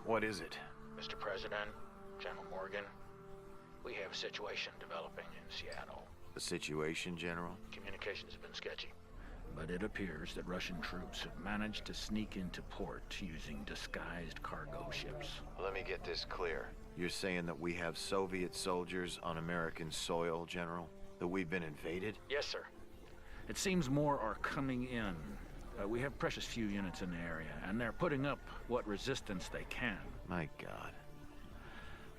What is it? Mr. President, General Morgan, we have a situation developing in Seattle. The situation, General? Communications have been sketchy, but it appears that Russian troops have managed to sneak into port using disguised cargo ships. Let me get this clear. You're saying that we have Soviet soldiers on American soil, General? That we've been invaded? Yes, sir. It seems more are coming in. We have precious few units in the area, and they're putting up what resistance they can. My God.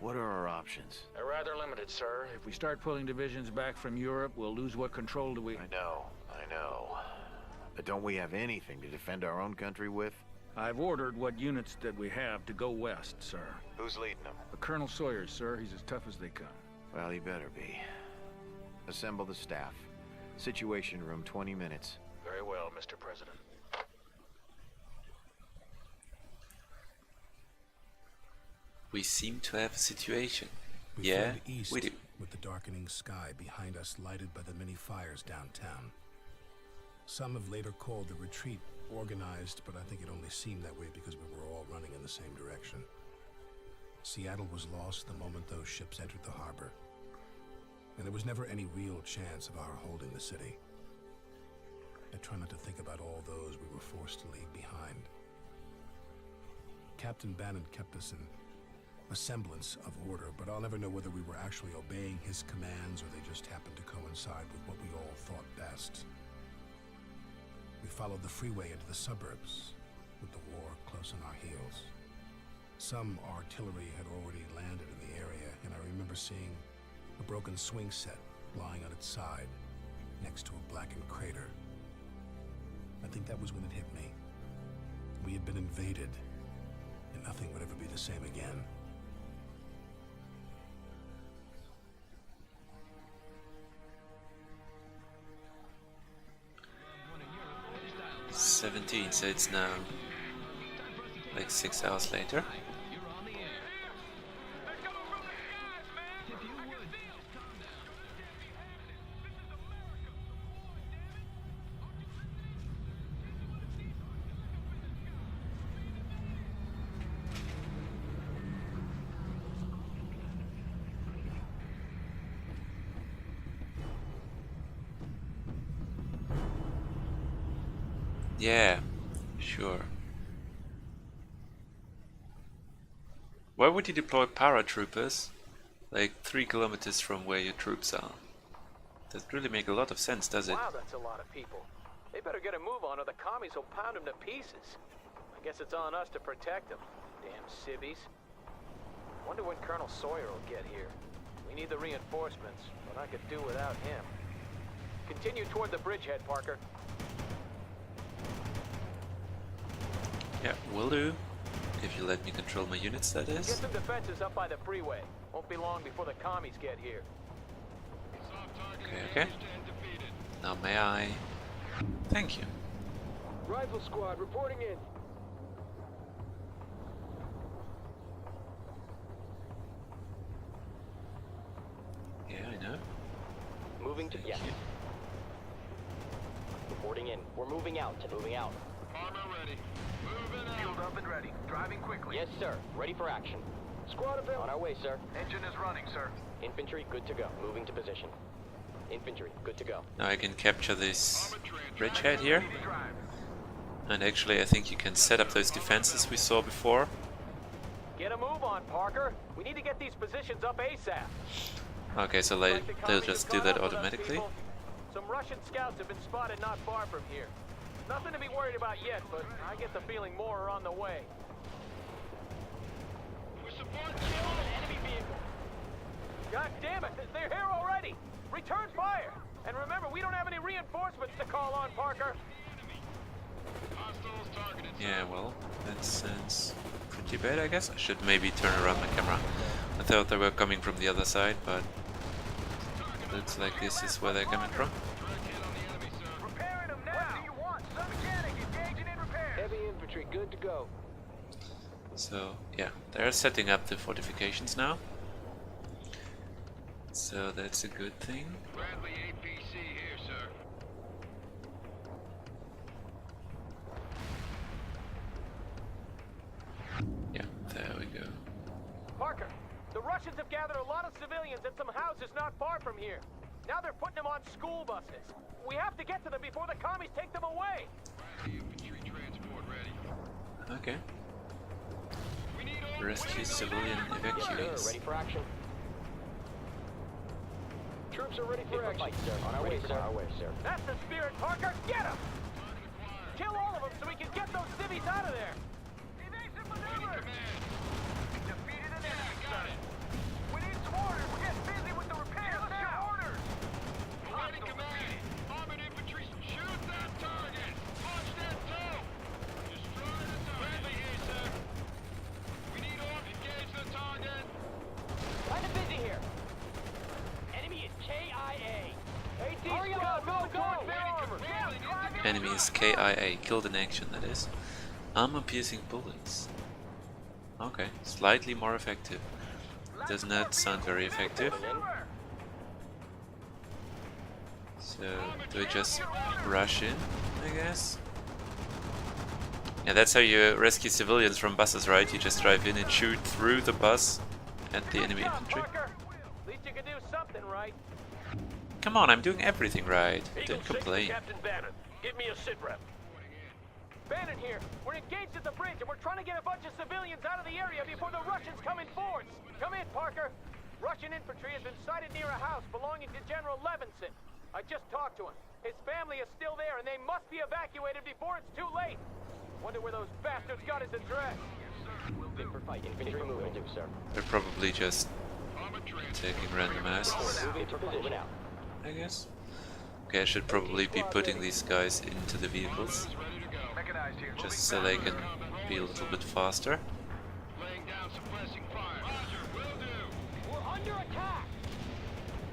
What are our options? They're rather limited, sir. If we start pulling divisions back from Europe, we'll lose what control do we... I know. But don't we have anything to defend our own country with? I've ordered what units that we have to go west, sir. Who's leading them? Colonel Sawyer, sir. He's as tough as they come. Well, he better be. Assemble the staff. Situation room, 20 minutes. Very well, Mr. President. We seem to have a situation. We Yeah, fled east we do. with the darkening sky behind us lighted by the many fires downtown. Some have later called the retreat organized, but I think it only seemed that way because we were all running in the same direction. Seattle was lost the moment those ships entered the harbor, and there was never any real chance of our holding the city. I try not to think about all those we were forced to leave behind. Captain Bannon kept us in a semblance of order, but I'll never know whether we were actually obeying his commands or they just happened to coincide with what we all thought best. We followed the freeway into the suburbs, with the war close on our heels. Some artillery had already landed in the area, and I remember seeing a broken swing set lying on its side, next to a blackened crater. I think that was when it hit me. We had been invaded, and nothing would ever be the same again. 17, so it's now like 6 hours later. Yeah, sure. Why would you deploy paratroopers like 3 kilometers from where your troops are? Doesn't really make a lot of sense, does it? Wow, that's a lot of people. They better get a move on or the commies will pound them to pieces. I guess it's on us to protect them. Damn civvies. Wonder when Colonel Sawyer will get here. We need the reinforcements, but I could do without him. Continue toward the bridgehead, Parker. Yeah, will do. If you let me control my units, that Get is. some defenses up by the freeway. Won't be long before the commies get here. Okay. Now may I? Thank you. Rifle squad reporting in. Yeah, I know. Moving to yes. Reporting in. We're moving out. Moving out. Armor ready. Moving out. Fueled up and ready. Driving quickly. Yes, sir. Ready for action. Squad available. On our way, sir. Engine is running, sir. Infantry, good to go. Moving to position. Infantry, good to go. Now I can capture this bridgehead here. And actually I think you can set up those defenses we saw before. Get a move on, Parker. We need to get these positions up ASAP. Okay, so they'll just do that automatically. Some Russian scouts have been spotted not far from here. Nothing to be worried about yet, but I get the feeling more are on the way. We support kill an enemy vehicle. God damn it, they're here already! Return fire! And remember, we don't have any reinforcements to call on, Parker! Hostiles targeted. Yeah, well, that sounds pretty bad, I guess. I should maybe turn around my camera. I thought they were coming from the other side, but looks like this is where they're coming from. Repairing them now! What do you want? Some mechanic engaging in repair! Heavy infantry, good to go. So, yeah, they're setting up the fortifications now. So that's a good thing. Bradley APC here, sir. Yeah, there we Parker, the Russians have gathered a lot of civilians at some houses not far from here. Now they're putting them on school buses. We have to get to them before the commies take them away. Infantry transport ready. Okay. We need all Rescue civilian evacuees. Ready for action. Troops are ready for action. Fight, sir. On our way, sir. On our way, sir. That's the spirit, Parker. Get them! Kill all of them so we can get those civvies out of there. Evasive maneuver. Defeated an enemy. Got it. We need some orders. We're getting busy with the repairs now. Orders. Ready, command. Armored infantry, shoot that target. Launch that tow. Destroy the target. Friendly here, sir. We need all engage the target. Kind of busy here. Enemy is KIA. Hurry up, go, go, Enemy is KIA, killed in action, that is. Armor-piercing bullets. Okay, slightly more effective. Does not sound very effective. So, do I just rush in, I guess? Yeah, that's how you rescue civilians from buses, right? You just drive in and shoot through the bus at the enemy infantry. At least you can do something right. Come on, I'm doing everything right. Don't complain. Captain Bannon, give me a sit rep. Bannon here. We're engaged at the bridge and we're trying to get a bunch of civilians out of the area before the Russians come in force. Come in, Parker. Russian infantry has been sighted near a house belonging to General Levinson. I just talked to him. His family is still there and they must be evacuated before it's too late. Wonder where those bastards got his address. Fit for fight. Infantry moving. Will do, sir. They're probably just taking random asses, Moving to position out. I guess. Okay, I should probably be putting these guys into the vehicles, just so they can be a little bit faster. Laying down suppressing fire. Roger, will do. We're under attack.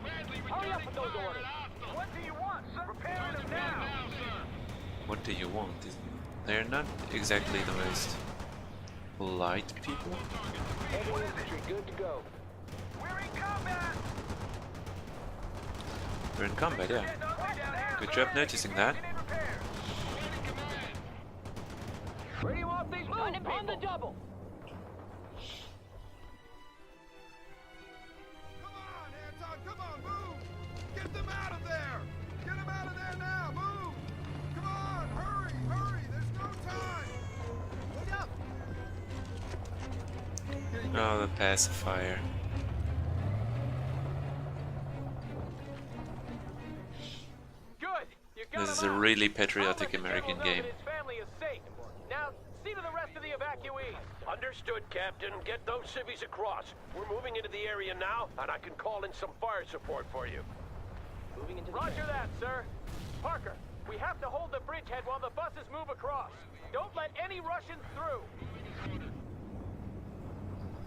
Bradley, Hurry up returning with those fire orders. at hostile. What do you want, sir? Prepare them now. Now, sir. What do you want? They're not exactly the most polite people. Heavy infantry, good to go. We're in combat. They're in combat, yeah. Good job noticing that. Where do you want these moving on the double? Come on, Anton, come on, move! Get them out of there! Get them out of there now, move! Come on, hurry, hurry, there's no time! Wait up! Oh, the pacifier. Good. You got This is him a out. really patriotic I'll let the American general know game. that his family is safe. Now, see to the rest of the evacuees. Understood, Captain. Get those civvies across. We're moving into the area now, and I can call in some fire support for you. Moving into the Roger that, sir. Parker, we have to hold the bridgehead while the buses move across. Don't let any Russians through.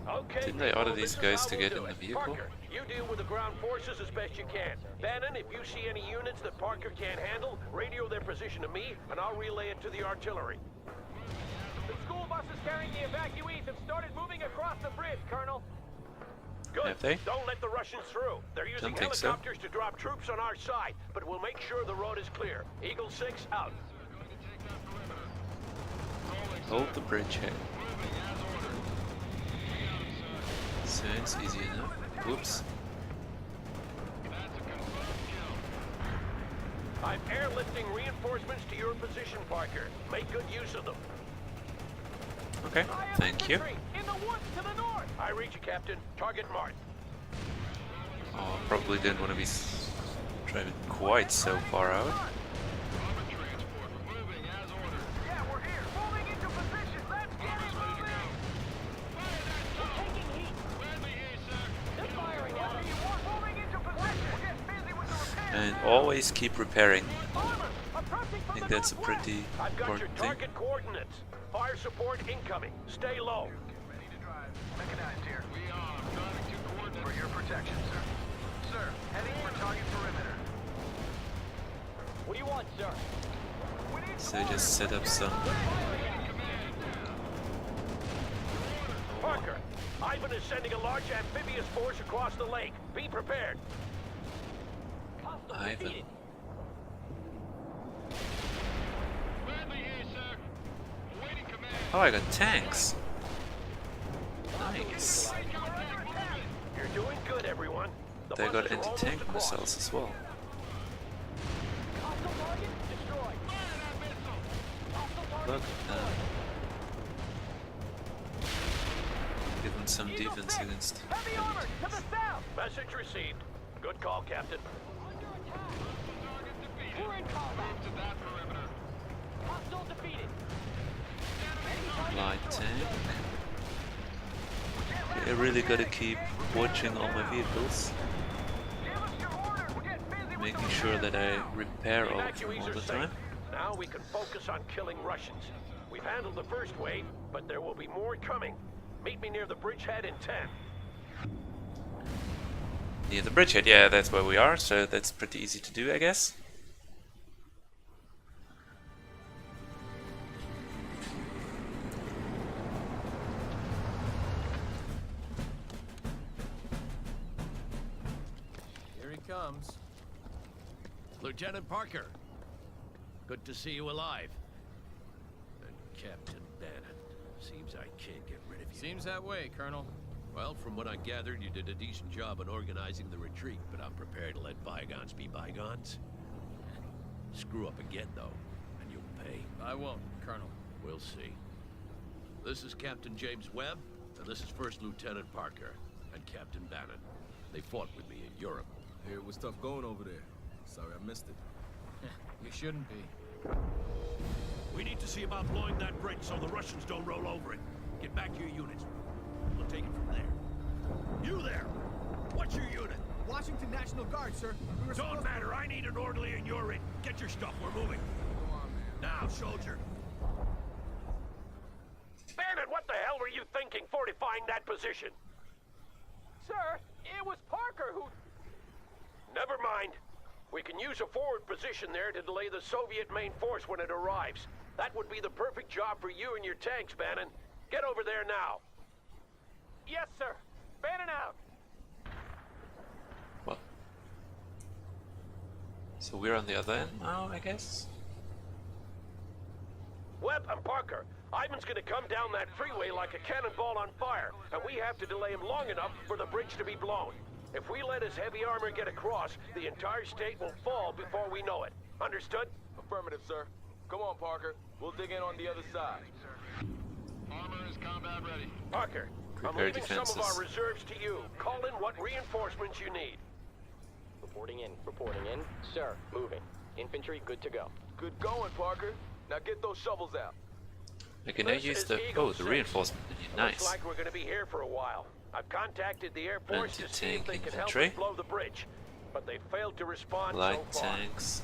Okay. Didn't they order people, these this is guys how to we'll get do in the it. vehicle? Parker, you deal with the ground forces as best you can. Bannon, if you see any units that Parker can't handle, radio their position to me, and I'll relay it to the artillery. The school buses carrying the evacuees have started moving across the bridge, Colonel. Good. Have they? Don't let the Russians through. They're using Don't think so. helicopters to drop troops on our side, but we'll make sure the road is clear. Eagle 6 out. Hold the bridgehead. Sounds easy enough. Whoops. I'm airlifting reinforcements to your position, Parker. Make good use of them. Okay, I have thank you. infantry in the woods to the north. I read you, Captain. Target marked. Oh, probably didn't want to be driving quite so far out. Yeah, we're here. Moving into position. Let's get it moving. We're taking heat. They're firing at us. Moving into position. We're getting busy with the repairs. And always keep repairing. Armor approaching I from think the that's a northwest. pretty I've got your important thing. target coordinates. Fire support incoming. Stay low. Mechanized here. We are driving to coordinates. For your protection, sir. Sir, heading for target perimeter. What do you want, sir? We need So just set up some. Parker, Ivan is sending a large amphibious force across the lake. Be prepared. Ivan. Oh, I got tanks. Nice. Doing good, everyone. The They got buses are almost anti-tank across. missiles as well. Hostile target destroyed. Hostile target Look at that. Give them some Eagle defense 6, against heavy armor to the south. Message received. Good call, Captain. We're in combat. To that perimeter. Hostile defeated. light tank. I really gotta keep watching all my vehicles, making sure that I repair all of them all the time. Now we can focus on killing Russians. We've handled the first wave, but there will be more coming. Meet me near the bridgehead in 10. Near the bridgehead, yeah, that's where we are, so that's pretty easy to do, I guess. Here he comes. Lieutenant Parker. Good to see you alive. And Captain Bannon. Seems I can't get rid of you. Seems that way, Colonel. Well, from what I gathered, you did a decent job in organizing the retreat, but I'm prepared to let bygones be bygones. Screw up again, though, and you'll pay. I won't, Colonel. We'll see. This is Captain James Webb, and this is First Lieutenant Parker and Captain Bannon. They fought with me in Europe. Hey, it was tough going over there. Sorry I missed it. You shouldn't be. We need to see about blowing that bridge so the Russians don't roll over it. Get back to your units. We'll take it from there. You there! What's your unit? Washington National Guard, sir. We were Don't matter. I need an orderly and you're in. Get your stuff. We're moving. Go on, man. Now, soldier. Bannon, what the hell were you thinking fortifying that position? Sir, it was Parker who... Never mind. We can use a forward position there to delay the Soviet main force when it arrives. That would be the perfect job for you and your tanks, Bannon. Get over there now. Yes, sir. Bannon out. Well, so we're on the other end now, I guess. Webb and Parker, Ivan's gonna come down that freeway like a cannonball on fire, and we have to delay him long enough for the bridge to be blown. If we let his heavy armor get across, the entire state will fall before we know it. Understood? Affirmative, sir. Come on, Parker. We'll dig in on the other side. Armor is combat ready. Parker, I'm Prepare leaving some of defenses. our reserves to you. Call in what reinforcements you need. Reporting in. Reporting in. Sir, moving. Infantry good to go. Good going, Parker. Now get those shovels out. I can now This use is the Eagle the 6. reinforcement. Looks Nice. like we're gonna be here for a while. I've contacted the Air Force to see if they Anti-tank can help infantry. us blow the bridge, but they failed to respond Light so far. tanks,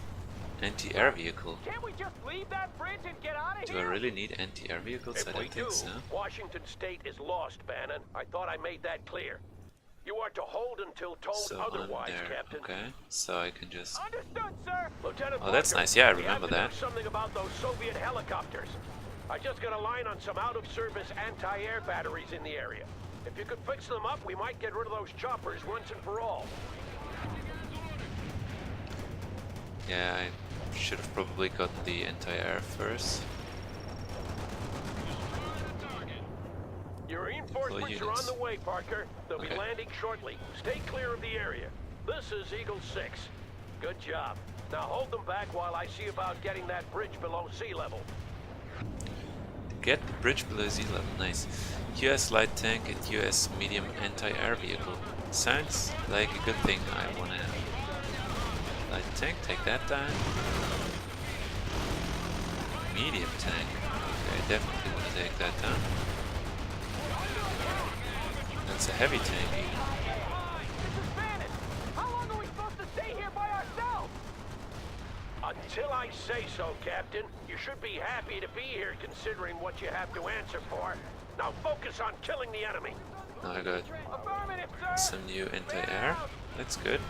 anti-air vehicle. Can't we just leave that bridge and get out of Do I here? really need anti-air vehicles? If I we don't do, think so. Washington State is lost, Bannon. I thought I made that clear. You are to hold until told So on otherwise, there, Captain. okay. So I can just. Understood, sir. Lieutenant Oh, that's Parker, nice. Yeah, I we have remember to know that. something about those Soviet helicopters. I just got a line on some out-of-service anti-air batteries in the area. If you could fix them up, we might get rid of those choppers once and for all. Yeah, I should have probably gotten the anti-air first. Your reinforcements are on units. the way, Parker. They'll be Okay. landing shortly. Stay clear of the area. This is Eagle 6. Good job. Now hold them back while I see about getting that bridge below sea level. Get the bridge below sea level. Nice. US light tank and US medium anti-air vehicle. Sounds like a good thing I wanna have. Light tank, take that down. Medium tank. Okay, definitely wanna take that down. That's a heavy tank even. This is Bannon. How long are we supposed to stay here by ourselves? Until I say so, Captain. You should be happy to be here considering what you have to answer for. Now focus on killing the enemy. Now I got Affirmative, sir. some new anti-air. That's good.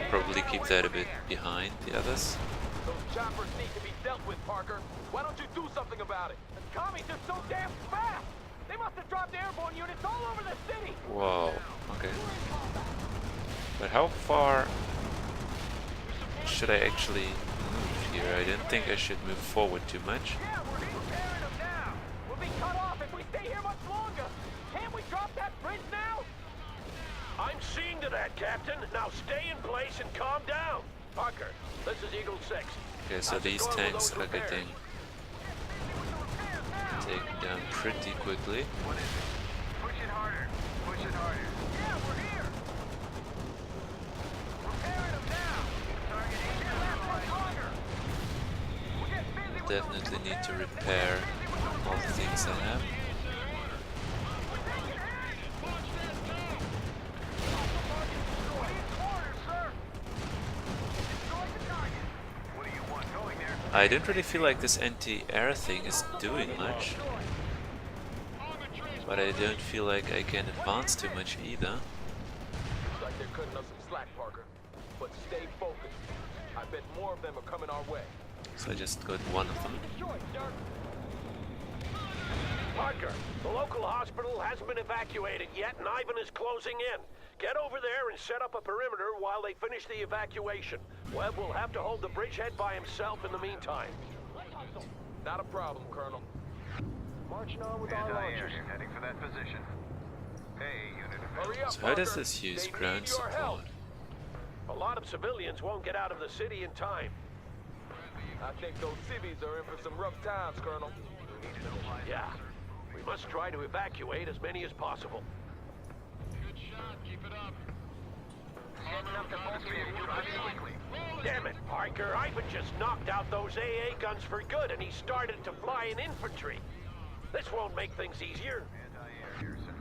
Probably keep that a bit behind the others. Those choppers need to be dealt with, Parker. Why don't you do something about it? The commies are so damn fast. They must have dropped airborne units all over the city. Whoa, okay. But how far should I actually move here? I didn't think I should move forward too much. Yeah, we're preparing them now. We'll be cut off if we stay here much longer. Can't we drop that bridge now? that, Captain. Now stay in place and calm down. Parker, this is Eagle 6. Okay, so these tanks are getting taken down pretty quickly. Push it harder. Push it harder. Yeah, we're here. Repairing them now. Target can't last much longer. We'll get busy with Definitely need to repair all the things I have. I don't really feel like this anti-air thing is doing much, but I don't feel like I can advance too much either. Looks like they're cutting us some slack, Parker. But stay focused. I bet more of them are coming our way. So I just got one of them. Parker, the local hospital hasn't been evacuated yet, and Ivan is closing in. Get over there and set up a perimeter while they finish the evacuation. Webb will have to hold the bridgehead by himself in the meantime. Not a problem, Colonel. Marching on with our launchers. Heading for that position. Hey, unit. Hurry up, So how does Parker. this use They ground need your help. support? A lot of civilians won't get out of the city in time. I think those civvies are in for some rough times, Colonel. Yeah, we must try to evacuate as many as possible. Good shot. Keep it up. Setting up the quickly. Damn it, Parker, Ivan just knocked out those AA guns for good, and he started to fly in infantry. This won't make things easier.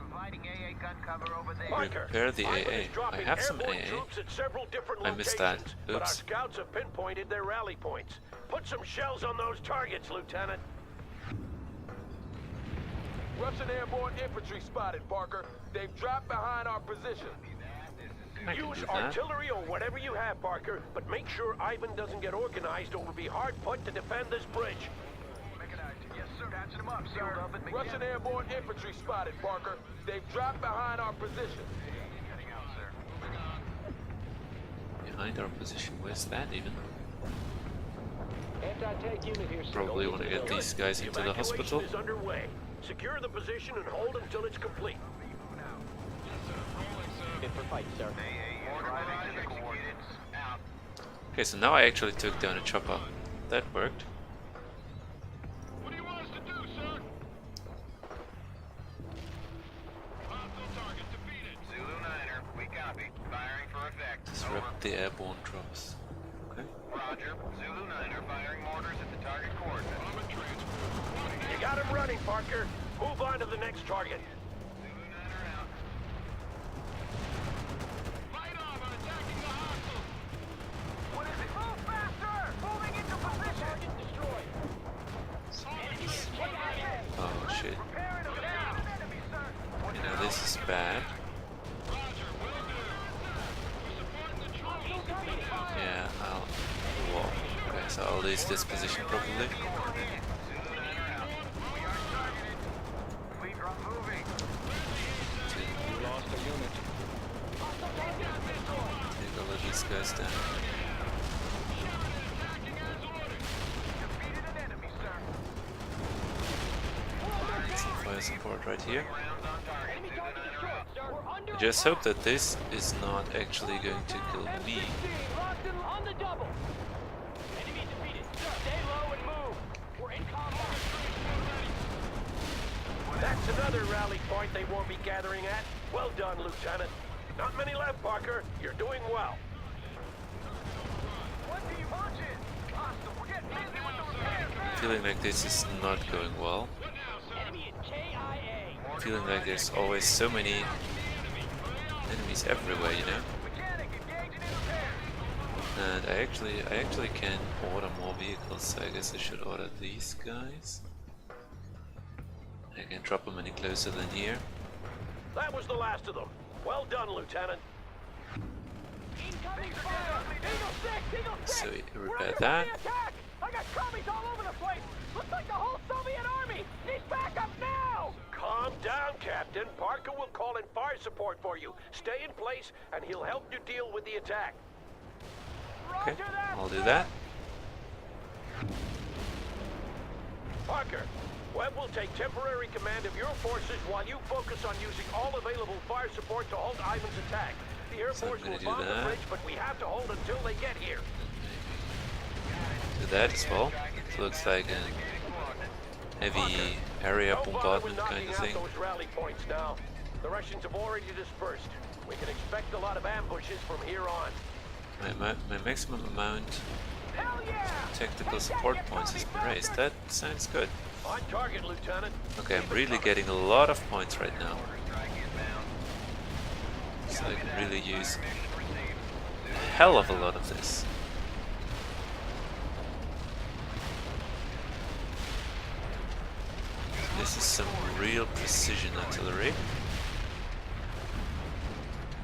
Providing AA gun cover over there. Parker, Repair the Ivan is AA. I dropping have some airborne AA. troops at several different I missed that. locations, but our Oops. scouts have pinpointed their rally points. Put some shells on those targets, Lieutenant. Russian airborne infantry spotted, Parker. They've dropped behind our position. I can Use do that. artillery or whatever you have, Parker, but make sure Ivan doesn't get organized or will be hard put to defend this bridge. Yes, sir. Patching them up, sir. Russian airborne infantry spotted, Parker. They've dropped behind our position. Behind our position, where's that even? Anti-tank unit here. Probably want to get these guys into the Evacuation hospital. is underway. Secure the position and hold until it's complete. Fit for fight, sir. Okay, so now I actually took down a chopper. That worked. What do you want us to do, sir? Hostile target defeated. Zulu 9er, we copy. Firing for effect. Disrupt the airborne drops. Okay. Roger. Zulu 9er firing mortars at the target coordinates. Armored transport. You got him running, Parker. Move on to the next target. Zulu 9er out. Light armor attacking the hostile. What is it? Move faster! Moving into position! Target destroyed. Oh shit. Repairing them now! Enemy, sir! You know, this is bad. Roger, will do. We're supporting the troops. Yeah, I'll... Whoa. Okay, so I'll lose this position probably. Fleet drop moving. We lost a unit. Take all of these guys down. Defeated an enemy, sir. Get some fire support right here. Rounds on target. Zulu 9er out. I just hope that this is not actually going to kill me. Locked in on the double. Enemy defeated. Stay low and move. We're in combat. That's another rally point they won't be gathering at. Well done, Lieutenant. Not many left, Parker. You're doing well. What do you want it? Hostile, we're getting busy with the repairs now. Feeling like this is not going well. Enemy in KIA. Feeling like there's always so many enemies everywhere, you know? Mechanic engaging in repairs. And I actually can order more vehicles, so I guess I should order these guys. I can drop them any closer than here. That was the last of them. Well done, Lieutenant. Incoming fire. Eagle 6, Eagle 6. So we We're repair under that. heavy attack. I got commies all over the place. Looks like the whole Soviet army needs backup now. Calm down, Captain. Parker will call in fire support for you. Stay in place, and he'll help you deal with the attack. Okay, Roger that, I'll do sir. that. Parker, Webb will take temporary command of your forces while you focus on using all available fire support to halt Ivan's attack. the Air So I'm Force gonna will do bomb the that. bridge, but we have to hold until they get here. Do that as well. It looks like a heavy area Don't bother bombardment with kind knocking of out thing. those rally points now. The Russians have already dispersed. We can expect a lot of ambushes from here on. My maximum amount Hell yeah! of tactical support points has been raised. That sounds good. On target, Lieutenant. Okay, I'm really getting a lot of points right now. So I can really use a hell of a lot of this. This is some real precision artillery.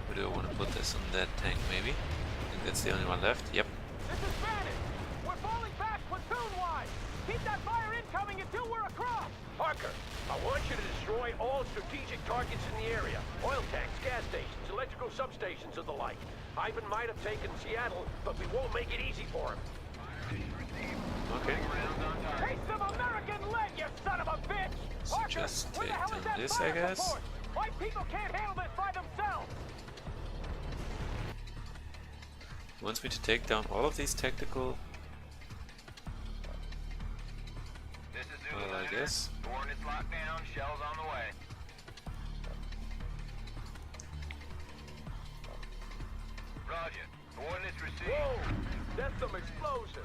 Where do I want to put this? On that tank, maybe? I think that's the only one left. Yep. This is Bannon. We're falling back platoon-wise. Keep that fire incoming until we're across. Parker, I want you to destroy all strategic targets in the area. Oil tanks, gas stations, electrical substations, and the like. Ivan might have taken Seattle, but we won't make it easy for him. Okay. Taste some American lead, you son of a bitch! So Parker, just where the take hell down is that this, fire I guess. support? White people can't handle this by themselves. He wants me to take down all of these tactical. Well, I guess. Coordinates locked down, shells on the way. Roger. Coordinates received. Whoa! That's some explosion.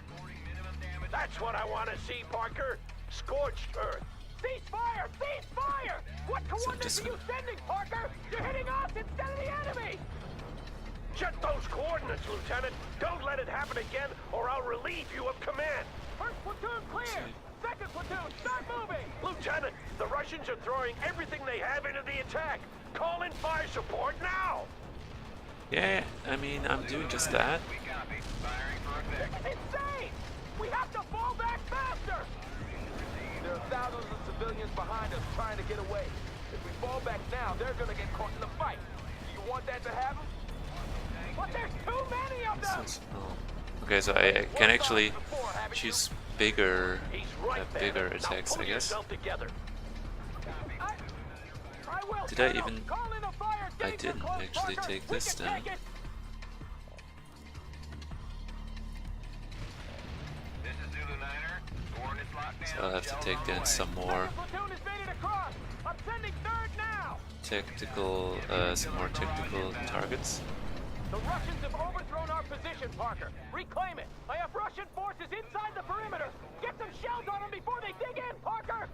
That's what I want to see, Parker. Scorched earth. Cease fire! Cease fire! What coordinates just are you sending, Parker? You're hitting us instead of the enemy! Check those coordinates, Lieutenant. Don't let it happen again, or I'll relieve you of command. First platoon clear! Second platoon, start moving! Lieutenant, the Russians are throwing everything they have into the attack. Call in fire support now! Yeah, I mean, I'm doing just that. We copy. Firing for effect. This is insane! We have to fall back faster! There are thousands of civilians behind us trying to get away. If we fall back now, they're gonna get caught in the fight. Do you want that to happen? But there's too many of them! Okay, so I can actually choose bigger, He's right, bigger Bannon. attacks, Now pull I guess. yourself together. I will, Did I Colonel. even? Call in a fire I danger didn't close, actually Parker. take We this can down. take it. This is Zulu 9er. Coordinates locked down. So I'll have to shells take on the down way. some more Second platoon is made it across. I'm sending third now. tactical, some more tactical targets. The Russians have overthrown our position, Parker. Reclaim it. I have Russian forces inside the perimeter. Get some shells on them before they dig in, Parker.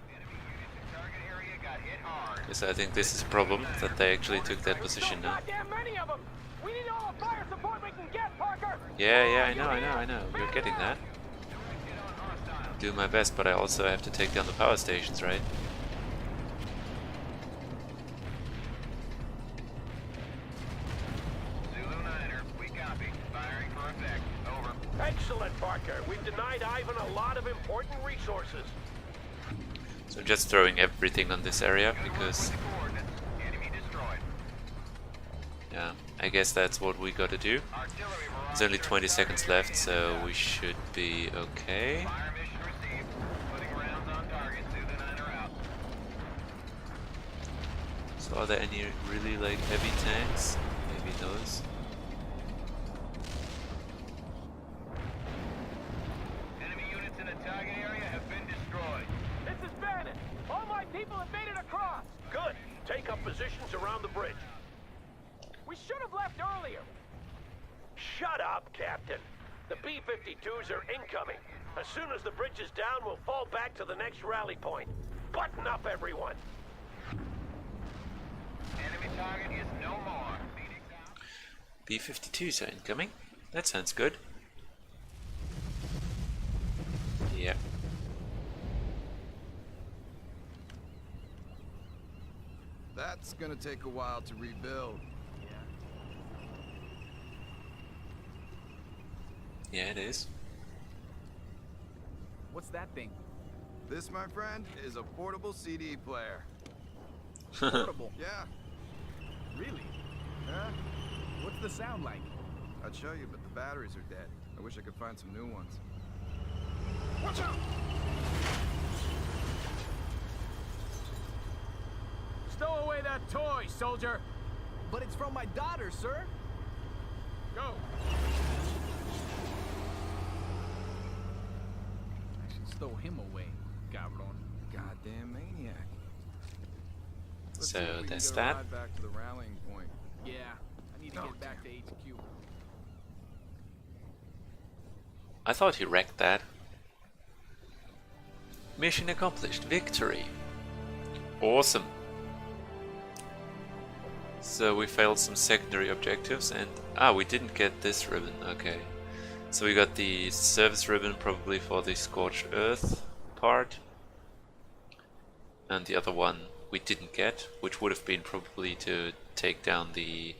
Target area got hit hard. Because I think this is a problem that they actually took that There's position so now. goddamn many of them. We need all the fire support we can get, Parker. Yeah, I know. You're getting that. Do my best, but I also have to take down the power stations, right? Zulu 9er. We copy. Firing for effect. Over. Excellent, Parker. We've denied Ivan a lot of important resources. So I'm just throwing everything on this area because, Coordinates. Enemy destroyed. yeah, I guess that's what we gotta do. Artillery There's only 20 seconds left, so we should be okay. fire mission received. Putting rounds on target. Zulu 9er out. So are there any really like heavy tanks? Maybe those. Enemy units in the target area have been destroyed. This is Bannon. All my people have made it across. Good. Take up positions around the bridge. We should have left earlier. Shut up, Captain. The B-52s are incoming. As soon as the bridge is down, we'll fall back to the next rally point. Button up, everyone. Enemy target is no more. B-52s are incoming. That sounds good. Yeah. That's gonna take a while to rebuild. Yeah, it is. What's that thing? This, my friend, is a portable CD player. Portable. Yeah, Really? yeah. What's the sound like? I'd show you, but the batteries are dead. I wish I could find some new ones. Watch out! Stow away that toy, soldier! But it's from my daughter, sir. Go! I should stow him away, cabron. Goddamn maniac. So there's that. Ride back to the rallying point. Yeah, I need to get back to HQ. I thought he wrecked that. Mission accomplished. Victory. Awesome. So we failed some secondary objectives and... Ah, we didn't get this ribbon. Okay. So we got the service ribbon probably for the Scorched Earth part. And the other one we didn't get, which would have been probably to take down the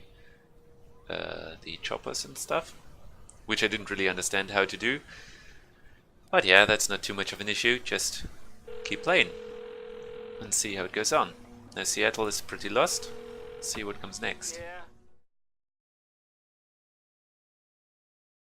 choppers and stuff. Which I didn't really understand how to do. But yeah, that's not too much of an issue, just keep playing and see how it goes on. Now Seattle is pretty lost, see what comes next. Yeah,